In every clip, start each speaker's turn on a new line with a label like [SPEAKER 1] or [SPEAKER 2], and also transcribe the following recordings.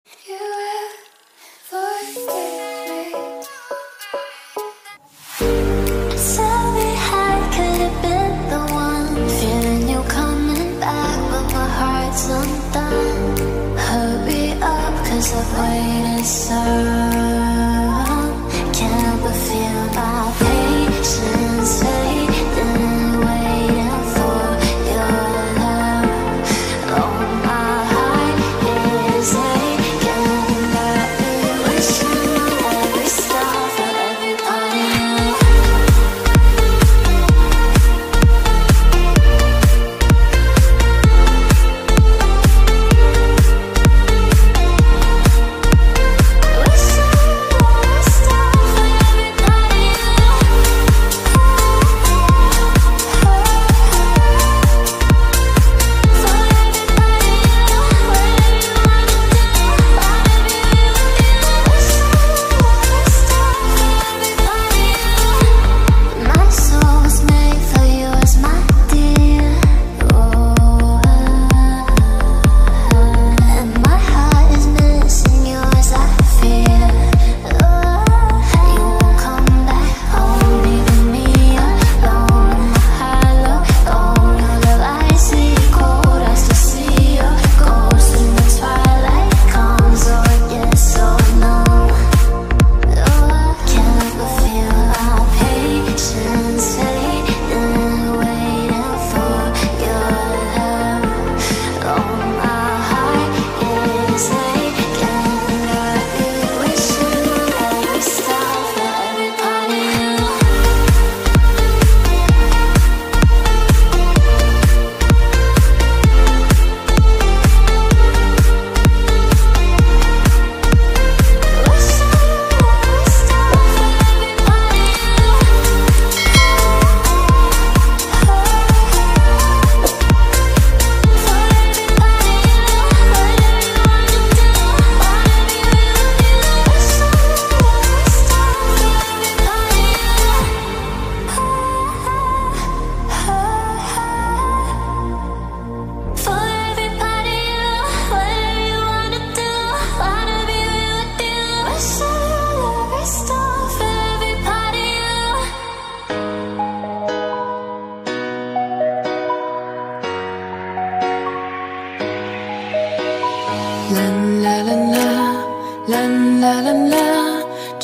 [SPEAKER 1] You forgive me. Tell me how I could have been the one, feeling you coming back, but my heart's undone. Hurry up, 'cause I've waited so long. Can't but feel my patience fading, waiting for your love. Oh, my heart is aching, but wishing on every star for every part of you.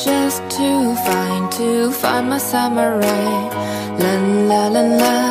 [SPEAKER 2] Just to find my summer rain. La la la la.